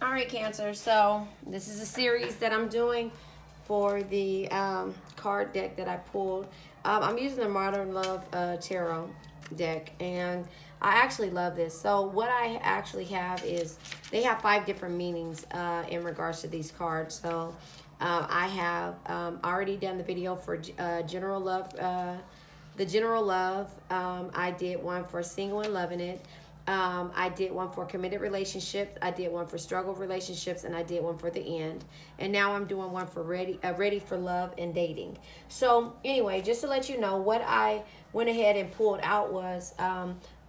All right, Cancer. So this is a series that I'm doing for the card deck that I pulled. I'm using the Modern Love Tarot deck, and I actually love this. So what I actually have is they have 5 different meanings in regards to these cards. So I have already done the video for general love. The general love. I did one for single and loving it. I did one for committed relationships. I did one for struggle relationships, and I did one for the end. And now I'm doing one for ready for love and dating. So anyway, just to let you know, what I went ahead and pulled out was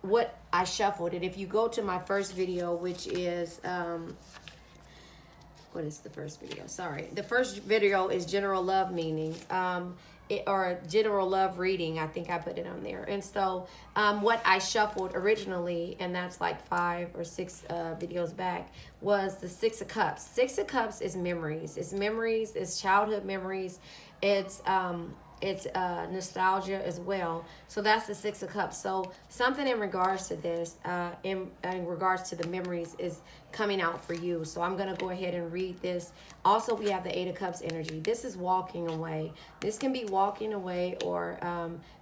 what I shuffled. And if you go to my first video, which is what is the first video? Sorry, the first video is general love meaning. Or general love reading, I think I put it on there. And so what I shuffled originally, and that's like 5 or 6 videos back, was the 6 of Cups. 6 of Cups is memories. It's memories. It's childhood memories. It's nostalgia as well. So that's the 6 of Cups. So something in regards to this, in regards to the memories, is coming out for you. So I'm going to go ahead and read this. Also, we have the 8 of Cups energy. This is walking away. This can be walking away or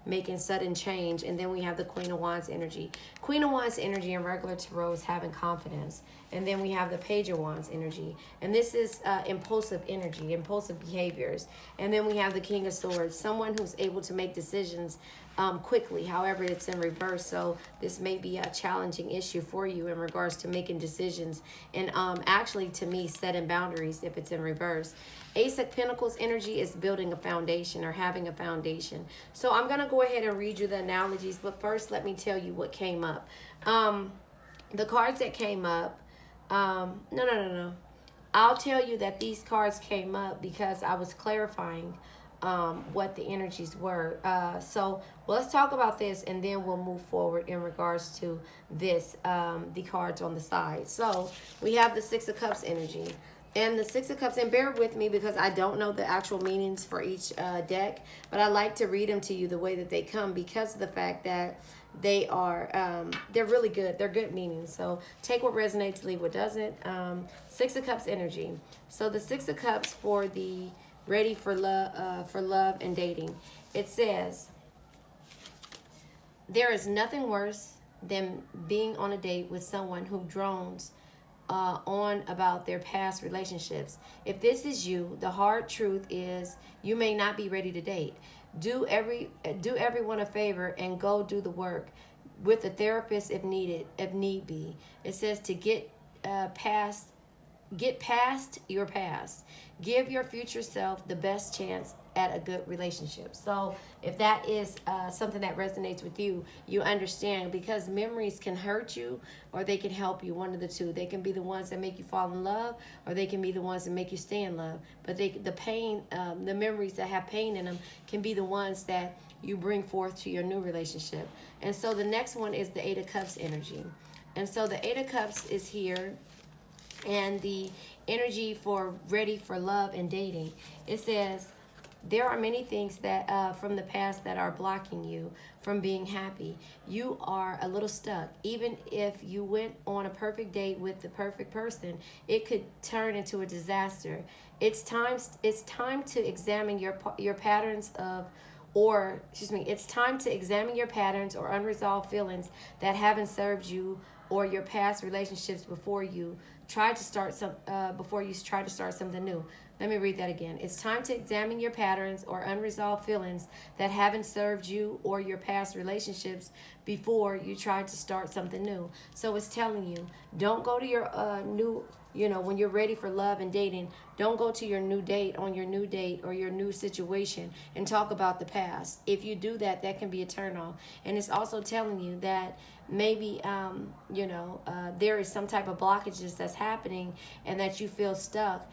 making sudden change. And then we have the Queen of Wands energy. Queen of Wands energy in regular tarot is having confidence. And then we have the Page of Wands energy. And this is impulsive energy, impulsive behaviors. And then we have the King of Swords, someone who's able to make decisions quickly. However, it's in reverse. So this may be a challenging issue for you in regards to making decisions and actually, to me, setting boundaries if it's in reverse. Ace of Pentacles energy is building a foundation or having a foundation. So I'm going to go ahead and read you the analogies. But first, let me tell you what came up. The cards that came up, no. I'll tell you that these cards came up because I was clarifying what the energies were. So let's talk about this, and then we'll move forward in regards to this, the cards on the side. So we have the 6 of Cups energy. And the 6 of Cups, and bear with me because I don't know the actual meanings for each deck, but I like to read them to you the way that they come because of the fact that they are, they're really good. They're good meanings. So take what resonates, leave what doesn't. 6 of Cups energy. So the 6 of Cups for the ready for love and dating. It says, there is nothing worse than being on a date with someone who drones on about their past relationships. If this is you, the hard truth is you may not be ready to date. Do everyone a favor and go do the work with a therapist if need be. It says to get past your past. Give your future self the best chance at a good relationship. So if that is something that resonates with you, you understand, because memories can hurt you or they can help you, one of the two. They can be the ones that make you fall in love, or they can be the ones that make you stay in love. But the memories that have pain in them can be the ones that you bring forth to your new relationship. And so the next one is the 8 of Cups energy. And so the 8 of Cups is here, and the energy for ready for love and dating. It says, there are many things that from the past that are blocking you from being happy. You are a little stuck. Even if you went on a perfect date with the perfect person, it could turn into a disaster. It's time to examine your patterns of it's time to examine your patterns or unresolved feelings that haven't served you or your past relationships before you try to start something new. Let me read that again. It's time to examine your patterns or unresolved feelings that haven't served you or your past relationships before you try to start something new. So it's telling you, don't go to your new, when you're ready for love and dating, don't go to your new date on your new date or your new situation and talk about the past. If you do that, that can be a turnoff. And it's also telling you that maybe, there is some type of blockages that's happening and that you feel stuck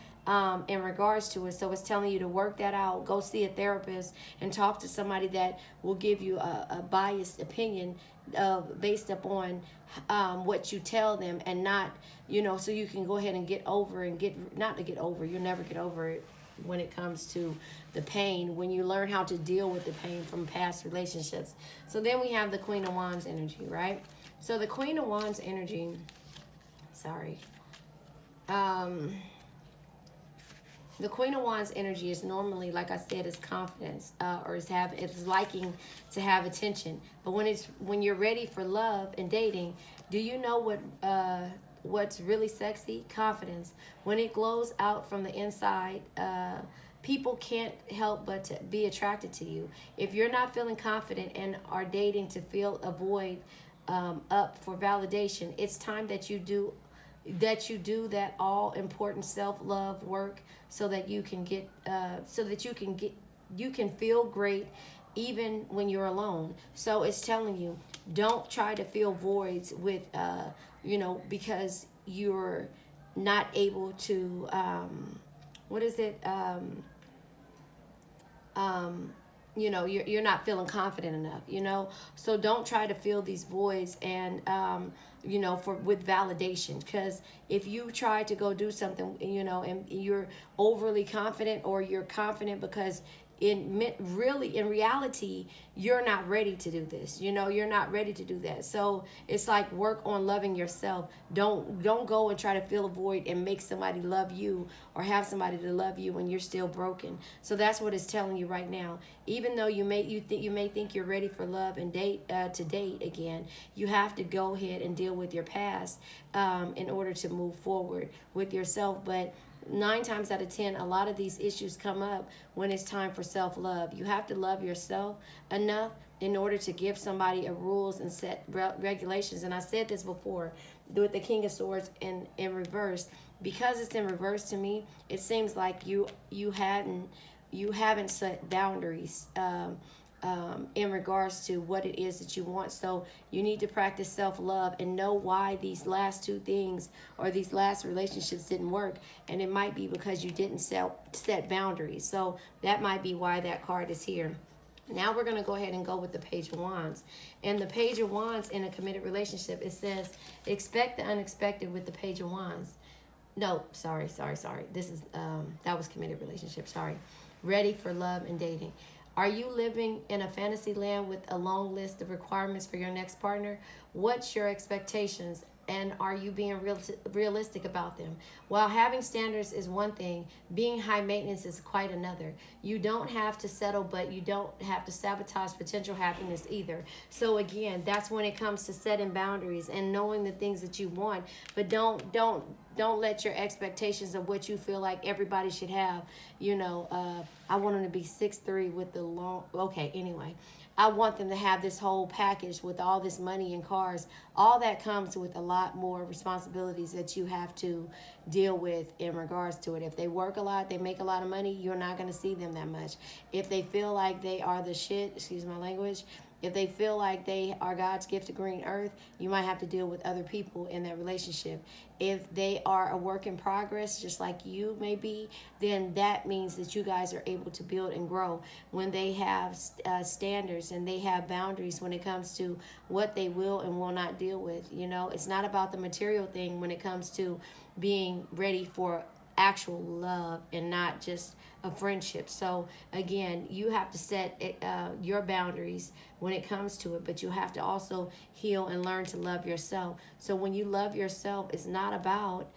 in regards to it. So it's telling you to work that out. Go see a therapist and talk to somebody that will give you a biased opinion based upon what you tell them, and not, so you can go ahead and get over and you'll never get over it when it comes to the pain, when you learn how to deal with the pain from past relationships. So then we have the Queen of Wands energy, right? So the Queen of Wands energy, um, the Queen of Wands energy is normally, like I said, is confidence, or it's liking to have attention. But when you're ready for love and dating, do you know what's really sexy? Confidence. When it glows out from the inside, people can't help but to be attracted to you. If you're not feeling confident and are dating to fill a void up for validation, it's time that that all important self-love work so that you can you can feel great even when you're alone. So it's telling you, don't try to fill voids with because you're not able to what is it you're not feeling confident enough, so don't try to fill these voids and for with validation, because if you try to go do something and you're overly confident, or you're confident because in reality you're not ready to do this, you're not ready to do that. So it's like, work on loving yourself. Don't go and try to fill a void and make somebody love you or have somebody to love you when you're still broken. So that's what it's telling you right now. Even though you may think you're ready for love and date again, you have to go ahead and deal with your past in order to move forward with yourself. But 9 times out of 10, a lot of these issues come up when it's time for self-love. You have to love yourself enough in order to give somebody a rules and set regulations. And I said this before with the King of Swords in reverse. Because it's in reverse, to me, it seems like you haven't set boundaries in regards to what it is that you want. So you need to practice self-love and know why these last 2 things or these last relationships didn't work. And it might be because you didn't set boundaries. So that might be why that card is here. Now we're going to go ahead and go with the Page of Wands. And the Page of Wands in a committed relationship, it says, expect the unexpected with the Page of Wands. No, sorry. This is, that was committed relationship, sorry. Ready for love and dating. Are you living in a fantasy land with a long list of requirements for your next partner? What's your expectations? And are you being realistic about them? While having standards is one thing, being high maintenance is quite another. You don't have to settle, but you don't have to sabotage potential happiness either. So again, that's when it comes to setting boundaries and knowing the things that you want. But don't let your expectations of what you feel like everybody should have. I want them to be 6'3" with the long. Okay, anyway. I want them to have this whole package with all this money and cars. All that comes with a lot more responsibilities that you have to deal with in regards to it. If they work a lot, they make a lot of money, you're not going to see them that much. If they feel like they are the shit, excuse my language, if they feel like they are God's gift to green earth, you might have to deal with other people in that relationship. If they are a work in progress, just like you may be, then that means that you guys are able to build and grow. When they have standards and they have boundaries when it comes to what they will and will not deal with, it's not about the material thing when it comes to being ready for actual love and not just a friendship. So again, you have to set your boundaries when it comes to it, but you have to also heal and learn to love yourself. So when you love yourself, it's not about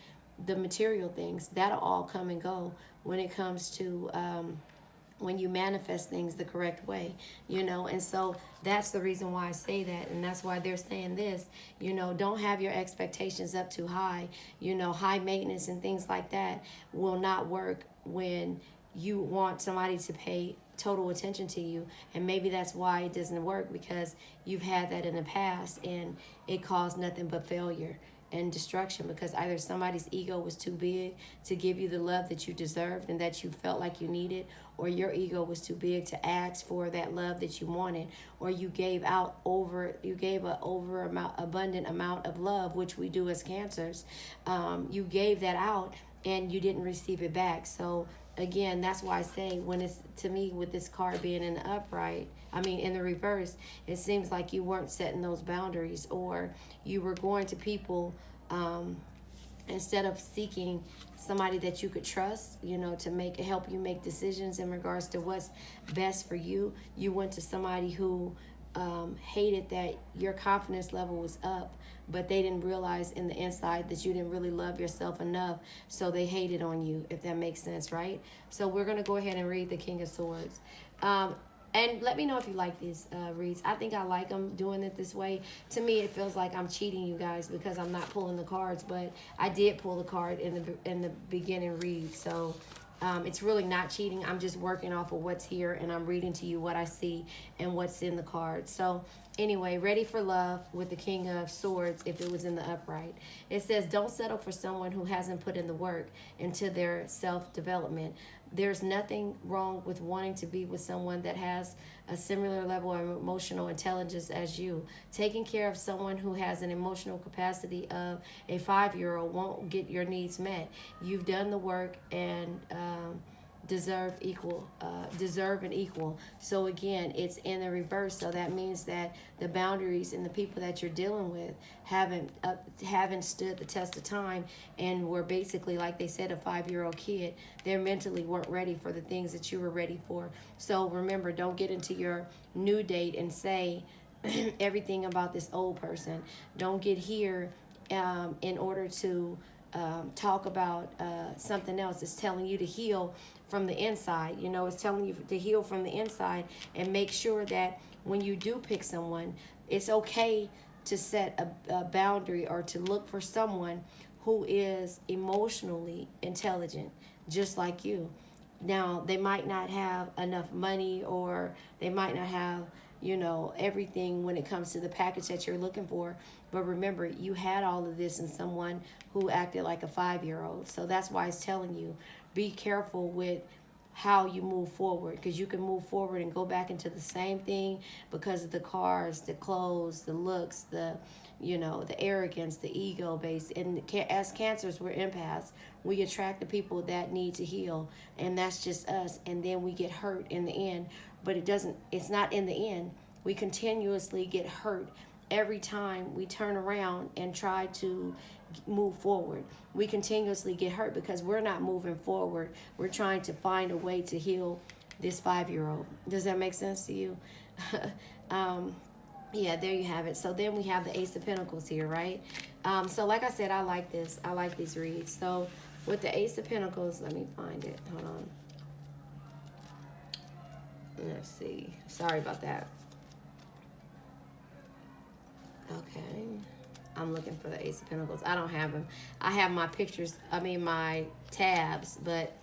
the material things. That'll all come and go when it comes to when you manifest things the correct way, and so that's the reason why I say that. And that's why they're saying this, don't have your expectations up too high. High maintenance and things like that will not work when you want somebody to pay total attention to you. And maybe that's why it doesn't work, because you've had that in the past and it caused nothing but failure and destruction, because either somebody's ego was too big to give you the love that you deserved and that you felt like you needed, or your ego was too big to ask for that love that you wanted, or you gave an abundant amount of love, which we do as Cancers. You gave that out and you didn't receive it back. So again, that's why I say, when it's, to me, with this card being in the reverse, it seems like you weren't setting those boundaries, or you were going to people instead of seeking somebody that you could trust, to help you make decisions in regards to what's best for you. You went to somebody who hated that your confidence level was up, but they didn't realize in the inside that you didn't really love yourself enough, so they hated on you, if that makes sense, right? So we're going to go ahead and read the King of Swords. And let me know if you like these reads. I think I like them doing it this way. To me, it feels like I'm cheating you guys because I'm not pulling the cards, but I did pull the card in the beginning read. So it's really not cheating. I'm just working off of what's here, and I'm reading to you what I see and what's in the card. So anyway, ready for love with the King of Swords if it was in the upright. It says, don't settle for someone who hasn't put in the work into their self-development. There's nothing wrong with wanting to be with someone that has a similar level of emotional intelligence as you. Taking care of someone who has an emotional capacity of a 5-year-old won't get your needs met. You've done the work and deserve an equal. So again, it's in the reverse. So that means that the boundaries and the people that you're dealing with haven't stood the test of time, and were basically, like they said, a 5-year-old kid. They mentally weren't ready for the things that you were ready for. So remember, don't get into your new date and say everything about this old person. Don't get here in order to talk about something else. It's telling you to heal from the inside. You know, it's telling you to heal from the inside, and make sure that when you do pick someone, it's okay to set a boundary, or to look for someone who is emotionally intelligent, just like you. Now, they might not have enough money, or they might not have, you know, everything when it comes to the package that you're looking for. But remember, you had all of this in someone who acted like a 5-year-old. So that's why it's telling you, be careful with how you move forward, because you can move forward and go back into the same thing because of the cars, the clothes, the looks, the, you know, the arrogance, the ego base. And as Cancers, we're empaths. We attract the people that need to heal, and that's just us. And then we get hurt in the end, but it's not in the end. We continuously get hurt every time we turn around and try to move forward. We continuously get hurt because we're not moving forward. We're trying to find a way to heal this 5-year-old. Does that make sense to you? Yeah, there you have it. So then we have the Ace of Pentacles here, right? So like I said, I like this. I like these reads. So with the Ace of Pentacles, let me find it. Hold on. Let's see. Sorry about that. Okay. I'm looking for the Ace of Pentacles. I don't have them. I have my pictures, my tabs, but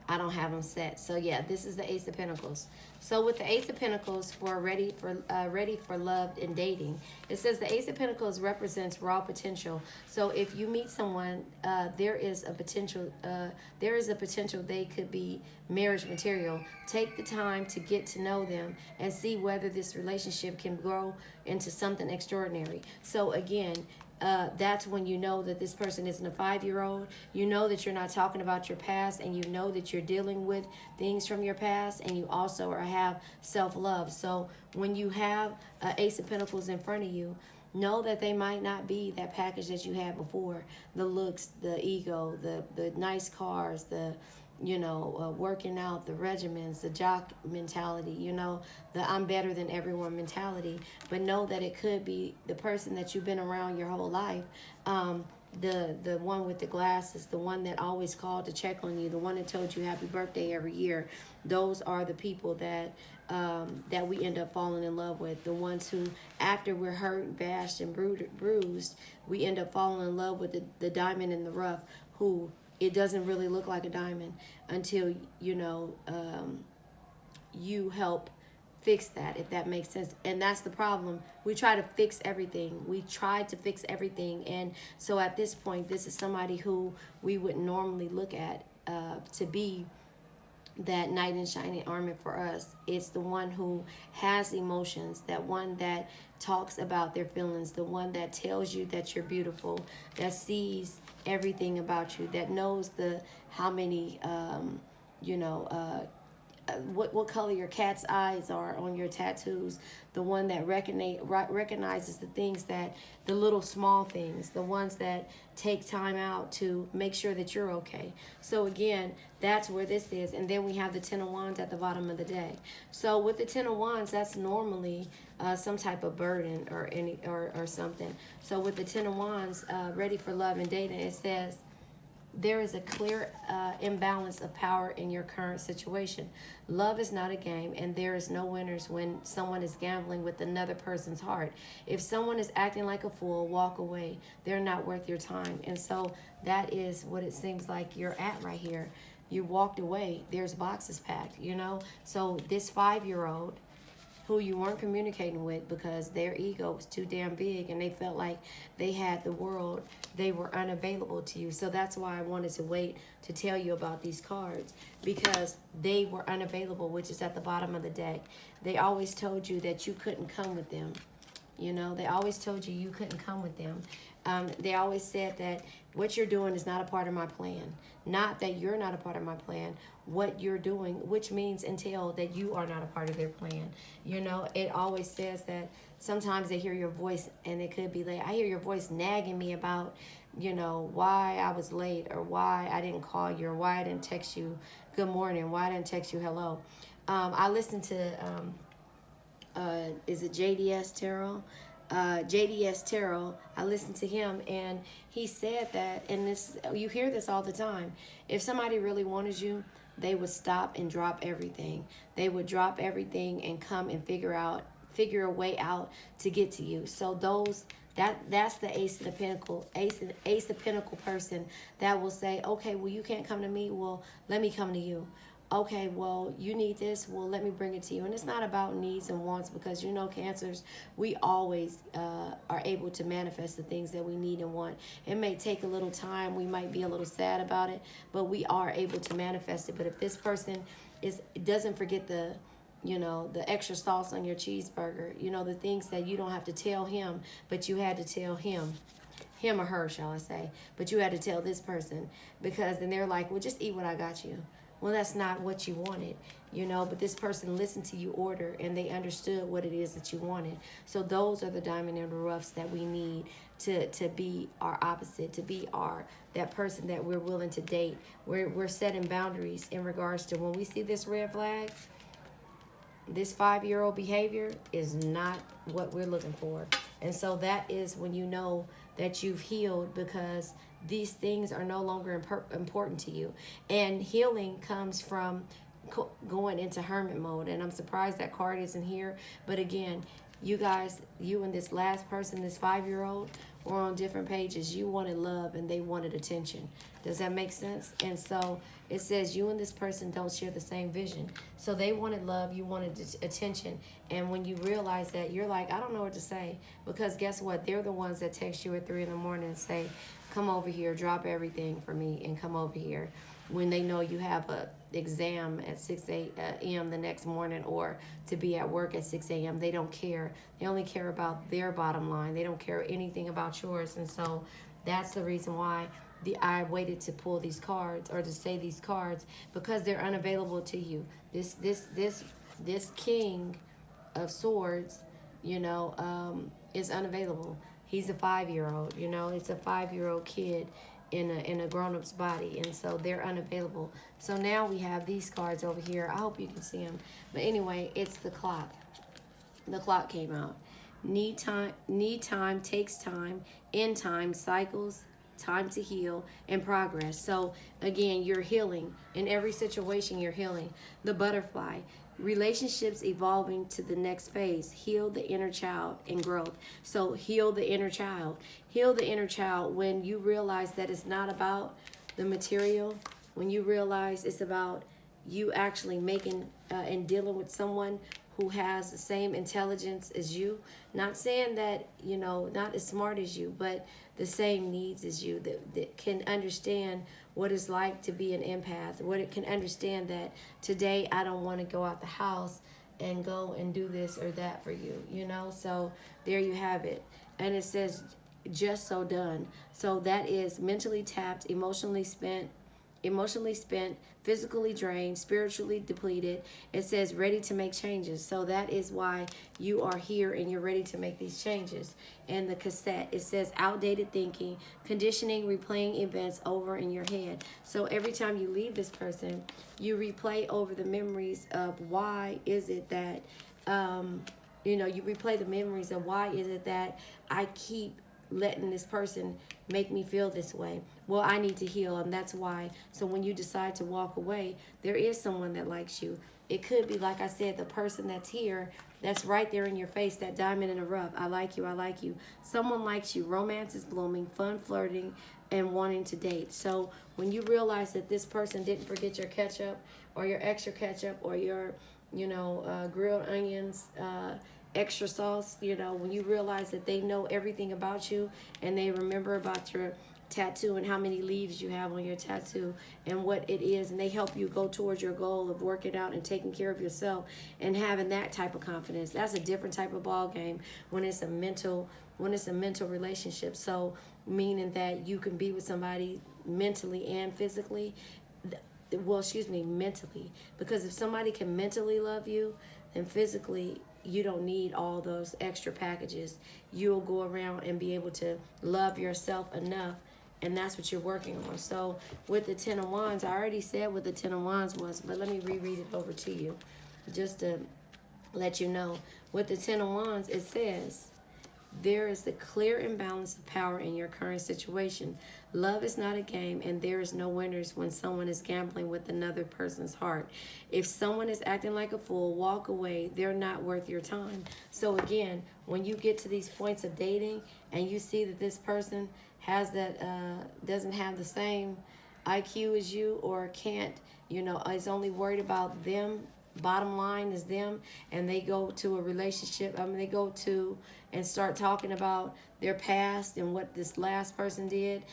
I don't have them set. So yeah, this is the Ace of Pentacles. So with the Ace of Pentacles for ready for love and dating, it says the Ace of Pentacles represents raw potential. So if you meet someone, there is a potential they could be marriage material. Take the time to get to know them and see whether this relationship can grow into something extraordinary. So again, that's when you know that this person isn't a 5-year-old. You know that you're not talking about your past, and you know that you're dealing with things from your past, and you also have self-love. So when you have Ace of Pentacles in front of you, know that they might not be that package that you had before. The looks, the ego, the nice cars, the working out, the regimens, the jock mentality, the I'm better than everyone mentality. But know that it could be the person that you've been around your whole life. The one with the glasses, the one that always called to check on you, the one that told you happy birthday every year. Those are the people that we end up falling in love with. The ones who, after we're hurt, bashed, and bruised, we end up falling in love with the diamond in the rough, who it doesn't really look like a diamond until you help fix that, if that makes sense. And that's the problem. We try to fix everything. And so at this point, this is somebody who we wouldn't normally look at to be that knight in shining armor for us. It's the one who has emotions, that one that talks about their feelings, the one that tells you that you're beautiful, that sees everything about you, that knows how many what color your cat's eyes are on your tattoos, the one that recognizes the things, that the little small things, the ones that take time out to make sure that you're okay. So again, that's where this is. And then we have the 10 of Wands at the bottom of the deck. So with the 10 of Wands, that's normally some type of burden or something. So with the 10 of Wands, ready for love and dating, it says there is a clear imbalance of power in your current situation. Love is not a game, and there is no winners when someone is gambling with another person's heart. If someone is acting like a fool, walk away. They're not worth your time. And so that is what it seems like you're at right here. You walked away. There's boxes packed, you know? So this 5-year-old who you weren't communicating with because their ego was too damn big and they felt like they had the world, they were unavailable to you. So that's why I wanted to wait to tell you about these cards, because they were unavailable, which is at the bottom of the deck. They always told you that you couldn't come with them. You know, they always told you couldn't come with them. They always said that what you're doing is not a part of my plan. Not that you're not a part of my plan. What you're doing, which means entail that you are not a part of their plan. You know, it always says that sometimes they hear your voice, and it could be like, I hear your voice nagging me about, you know, why I was late, or why I didn't call you, or why I didn't text you good morning, why I didn't text you hello. I listened to, is it JDS Tarot? JDS Tarot, I listened to him, and he said that, and this, you hear this all the time, if somebody really wanted you, they would stop and drop everything. They would drop everything and come and figure a way out to get to you. So that's the Ace of the Pentacle person that will say, okay, well, you can't come to me, well, let me come to you. Okay, well, you need this, well, let me bring it to you. And it's not about needs and wants, because, you know, Cancers, we always are able to manifest the things that we need and want. It may take a little time, we might be a little sad about it, but we are able to manifest it. But if this person doesn't forget the, you know, the extra sauce on your cheeseburger, you know, the things that you don't have to tell him, but you had to tell him or her, shall I say, but you had to tell this person, because then they're like, well, just eat what I got you. Well, that's not what you wanted, you know, but this person listened to you order, and they understood what it is that you wanted. So those are the diamond in the roughs that we need to be our opposite, to be that person that we're willing to date. We're setting boundaries in regards to when we see this red flag. This 5-year-old behavior is not what we're looking for. And so that is when you know that you've healed, because these things are no longer important to you. And healing comes from going into hermit mode. And I'm surprised that card isn't here. But again, you guys, you and this last person, this 5-year-old, were on different pages. You wanted love and they wanted attention. Does that make sense? And so it says you and this person don't share the same vision. So they wanted love, you wanted attention. And when you realize that, you're like, I don't know what to say. Because guess what? They're the ones that text you at 3 in the morning and say, come over here, drop everything for me and come over here. When they know you have a exam at 6 a.m. the next morning, or to be at work at 6 a.m. They don't care. They only care about their bottom line. They don't care anything about yours. And so that's the reason why I waited to pull these cards, or to say these cards, because they're unavailable to you. This King of Swords, you know, is unavailable. He's a 5-year-old, you know, it's a 5-year-old kid in a grown-up's body, and so they're unavailable. So now we have these cards over here. I hope you can see them. But anyway, it's the clock. The clock came out. Need time, takes time, end time, cycles, time to heal, and progress. So again, you're healing. In every situation, you're healing. The butterfly. Relationships evolving to the next phase. Heal the inner child and growth. So heal the inner child. Heal the inner child when you realize that it's not about the material. When you realize it's about you actually making and dealing with someone who has the same intelligence as you. Not saying that, you know, not as smart as you, but the same needs as you, that can understand what it's like to be an empath, what it can understand that today I don't want to go out the house and go and do this or that for you, you know? So there you have it. And it says, just so done. So that is mentally tapped, emotionally spent, emotionally spent, physically drained, spiritually depleted. It says ready to make changes. So that is why you are here and you're ready to make these changes. And the cassette, it says outdated thinking, conditioning, replaying events over in your head. So every time you leave this person, you replay over the memories of why is it that, you replay the memories of why is it that I keep letting this person make me feel this way. Well, I need to heal, and that's why. So when you decide to walk away, there is someone that likes you. It could be, like I said, the person that's here, that's right there in your face, that diamond in the rough. I like you, I like you. Someone likes you. Romance is blooming, fun flirting, and wanting to date. So when you realize that this person didn't forget your ketchup or your extra ketchup or your, grilled onions, extra sauce, when you realize that they know everything about you and they remember about your tattoo and how many leaves you have on your tattoo and what it is, and they help you go towards your goal of working out and taking care of yourself and having that type of confidence. That's a different type of ball game when it's a mental relationship. So meaning that you can be with somebody mentally and physically, mentally, because if somebody can mentally love you, then physically you don't need all those extra packages. You'll go around and be able to love yourself enough, and that's what you're working on. So with the Ten of Wands, I already said what the Ten of Wands was, but let me reread it over to you just to let you know. With the Ten of Wands, it says, there is the clear imbalance of power in your current situation. Love is not a game, and there is no winners when someone is gambling with another person's heart. If someone is acting like a fool, walk away. They're not worth your time. So again, when you get to these points of dating and you see that this person has that, doesn't have the same IQ as you, or can't, is only worried about them, bottom line is them, and they go to a relationship, they go to and start talking about their past and what this last person did.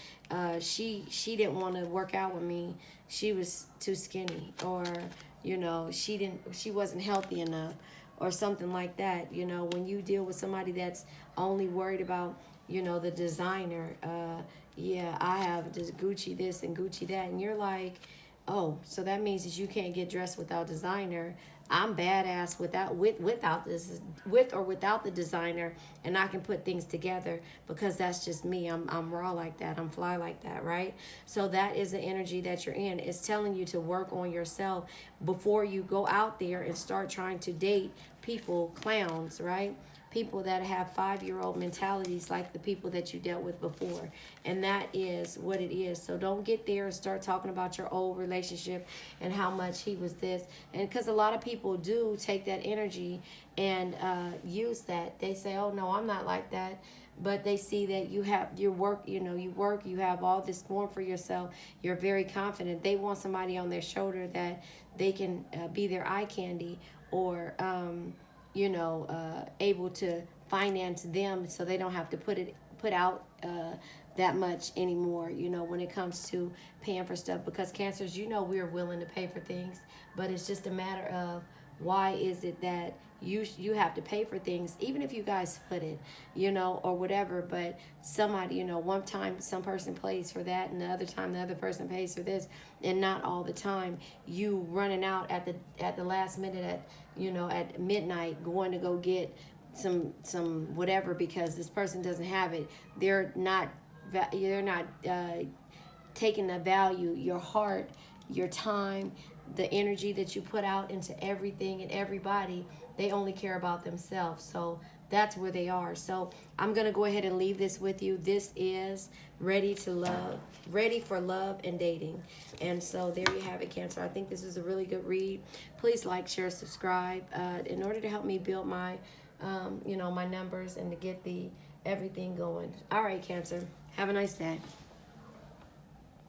She didn't want to work out with me. She was too skinny, or she wasn't healthy enough, or something like that. When you deal with somebody that's only worried about the designer, I have this Gucci this and Gucci that, and you're like, oh, so that means that you can't get dressed without designer. I'm badass without the designer, and I can put things together because that's just me. I'm raw like that. I'm fly like that, right? So that is the energy that you're in. It's telling you to work on yourself before you go out there and start trying to date people, clowns, right? People that have 5-year-old mentalities like the people that you dealt with before. And that is what it is. So don't get there and start talking about your old relationship and how much he was this. And because a lot of people do take that energy and use that. They say, oh, no, I'm not like that. But they see that you have your work, you have all this going for yourself. You're very confident. They want somebody on their shoulder that they can be their eye candy, or able to finance them so they don't have to put out that much anymore, when it comes to paying for stuff. Because Cancers, we're willing to pay for things, but it's just a matter of why is it that you have to pay for things, even if you guys split it, or whatever. But somebody, one time some person pays for that, and the other time the other person pays for this, and not all the time. You running out at the last minute at midnight, going to go get some whatever because this person doesn't have it. They're not taking the value, your heart, your time, the energy that you put out into everything and everybody. They only care about themselves. So that's where they are. So I'm going to go ahead and leave this with you. This is Ready for Love and Dating. And so there you have it, Cancer. I think this is a really good read. Please like, share, subscribe in order to help me build my my numbers and to get everything going. All right, Cancer. Have a nice day.